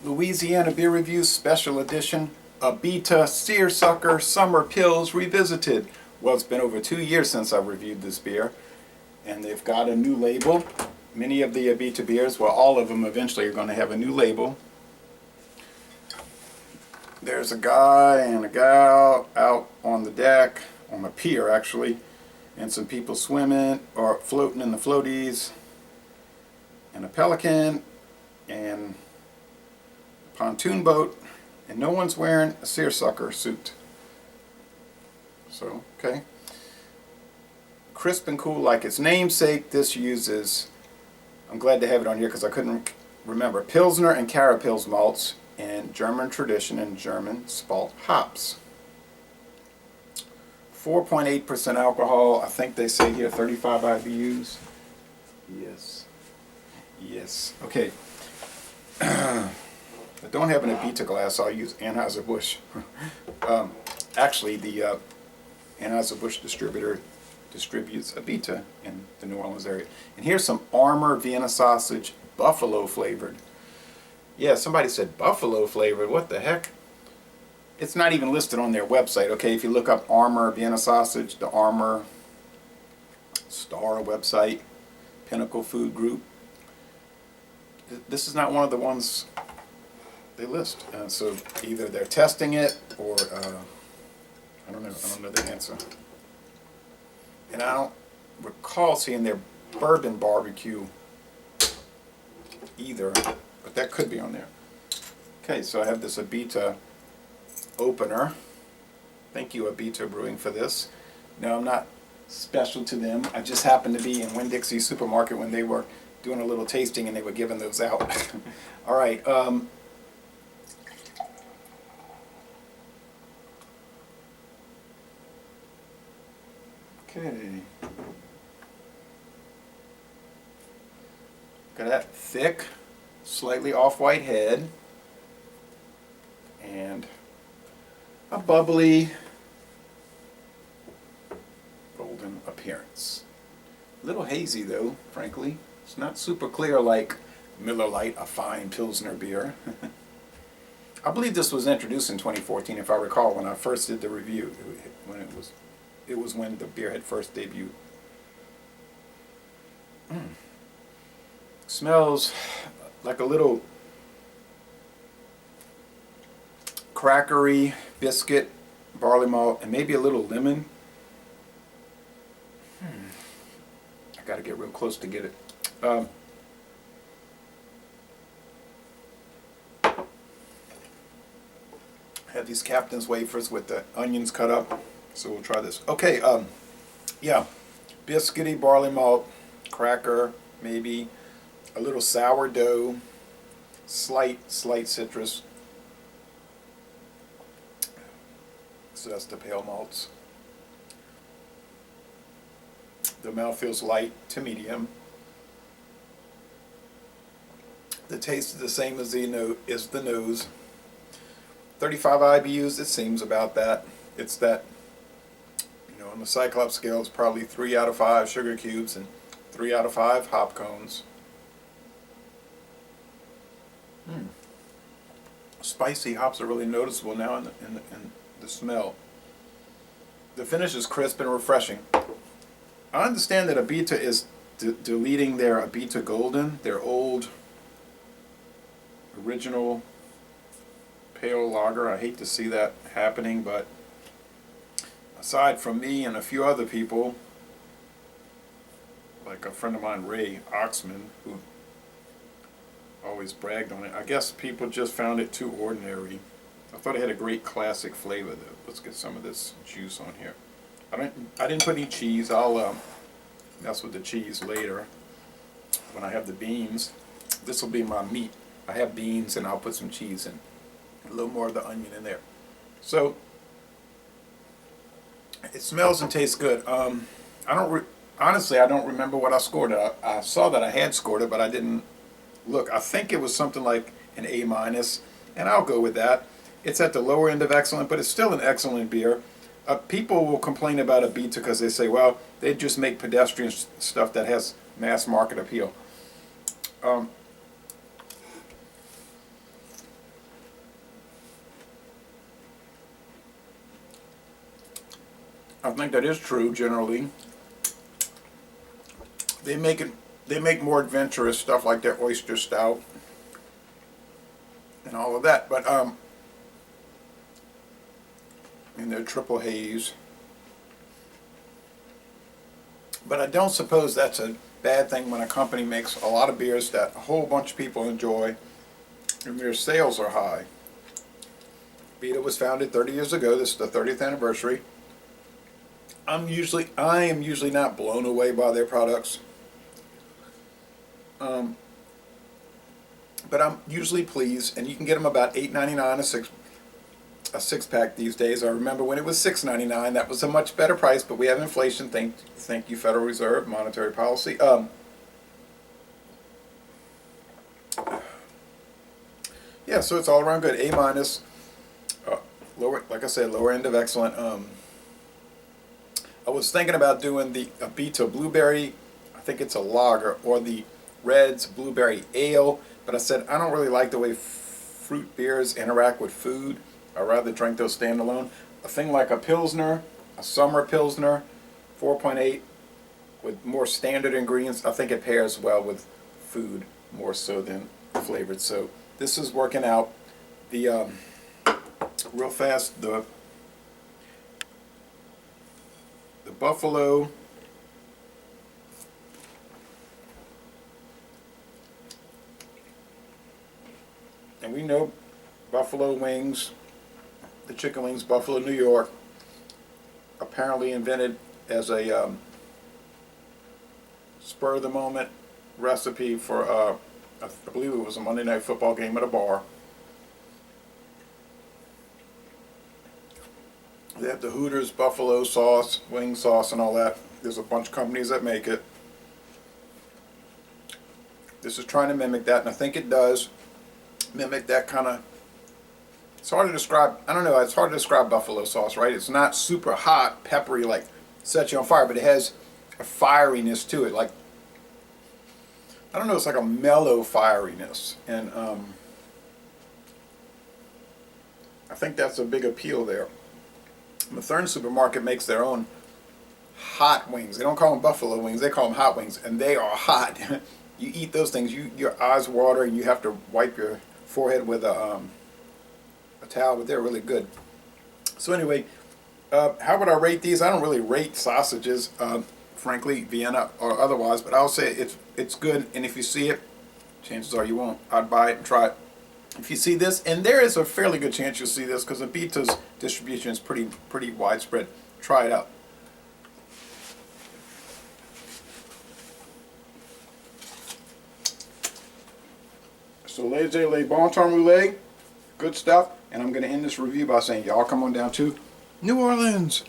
Louisiana Beer Review Special Edition, Abita Seersucker Summer Pils Revisited. Well, it's been over 2 years since I reviewed this beer, and they've got a new label. Many of the Abita beers, well, all of them eventually are going to have a new label. There's a guy and a gal out on the deck, on the pier actually, and some people swimming or floating in the floaties, and a pelican, and pontoon boat, and no one's wearing a seersucker suit. So, okay. Crisp and cool like its namesake. This uses, I'm glad to have it on here because I couldn't remember, pilsner and carapils malts and German Tradition and German Spalt hops. 4.8% alcohol. I think they say here 35 IBUs. Yes. Yes. Okay. I don't have an Abita glass, so I'll use Anheuser-Busch. Actually, the Anheuser-Busch distributor distributes Abita in the New Orleans area. And here's some Armour Vienna sausage, buffalo flavored. Yeah, somebody said buffalo flavored. What the heck? It's not even listed on their website. Okay, if you look up Armour Vienna sausage, the Armour Star website, Pinnacle Food Group, this is not one of the ones they list. So either they're testing it or I don't know the answer. And I don't recall seeing their bourbon barbecue either, but that could be on there. Okay, so I have this Abita opener. Thank you, Abita Brewing, for this. No, I'm not special to them. I just happened to be in Winn-Dixie supermarket when they were doing a little tasting and they were giving those out. All right. Okay. Got that thick, slightly off-white head, and a bubbly, golden appearance. A little hazy though, frankly. It's not super clear like Miller Lite, a fine Pilsner beer. I believe this was introduced in 2014, if I recall, when I first did the review. It was when the beer had first debuted. Smells like a little crackery biscuit, barley malt, and maybe a little lemon. I gotta get real close to get it. Have these Captain's wafers with the onions cut up. So we'll try this. Okay, yeah, biscuity barley malt, cracker, maybe a little sourdough, slight citrus. So that's the pale malts. The mouth feels light to medium. The taste is the same as the nose. 35 IBUs, it seems about that. It's that, on the Cyclops scale, it's probably 3 out of 5 sugar cubes and 3 out of 5 hop cones. Spicy hops are really noticeable now in the smell. The finish is crisp and refreshing. I understand that Abita is deleting their Abita Golden, their old original pale lager. I hate to see that happening, but aside from me and a few other people, like a friend of mine, Ray Oxman, who always bragged on it, I guess people just found it too ordinary. I thought it had a great classic flavor though. Let's get some of this juice on here. I didn't put any cheese. I'll mess with the cheese later when I have the beans. This will be my meat. I have beans and I'll put some cheese in. A little more of the onion in there. So it smells and tastes good. Honestly, I don't remember what I scored it. I saw that I had scored it, but I didn't look. I think it was something like an A-, and I'll go with that. It's at the lower end of excellent, but it's still an excellent beer. People will complain about Abita because they say, well, they just make pedestrian stuff that has mass market appeal. I think that is true generally. They make more adventurous stuff like their oyster stout and all of that, but and their triple haze. But I don't suppose that's a bad thing when a company makes a lot of beers that a whole bunch of people enjoy and their sales are high. Abita was founded 30 years ago. This is the 30th anniversary. I am usually not blown away by their products. But I'm usually pleased, and you can get them about $8.99 a six pack these days. I remember when it was $6.99. That was a much better price, but we have inflation. Thank you, Federal Reserve, monetary policy. Yeah, so it's all around good. A minus. Lower, like I said, lower end of excellent. I was thinking about doing the Abita Blueberry, I think it's a lager, or the Red's Blueberry Ale, but I said I don't really like the way fruit beers interact with food. I'd rather drink those standalone. A thing like a pilsner, a summer pilsner, 4.8, with more standard ingredients, I think it pairs well with food more so than flavored. So this is working out. The real fast, the Buffalo and we know buffalo wings, the chicken wings, Buffalo, New York, apparently invented as a spur of the moment recipe for I believe it was a Monday Night Football game at a bar. They have the Hooters buffalo sauce, wing sauce, and all that. There's a bunch of companies that make it. This is trying to mimic that, and I think it does mimic that kind of. It's hard to describe. I don't know. It's hard to describe buffalo sauce, right? It's not super hot, peppery, like set you on fire, but it has a fieriness to it. Like, I don't know. It's like a mellow fieriness, and I think that's a big appeal there. Mathern Supermarket makes their own hot wings. They don't call them buffalo wings, they call them hot wings, and they are hot. You eat those things, your eyes water, and you have to wipe your forehead with a towel, but they're really good. So anyway, how would I rate these? I don't really rate sausages, frankly, Vienna or otherwise, but I'll say it's good, and if you see it, chances are you won't. I'd buy it and try it. If you see this, and there is a fairly good chance you'll see this because Abita's distribution is pretty widespread. Try it out. So le bon temps roulé, good stuff. And I'm going to end this review by saying y'all come on down to New Orleans.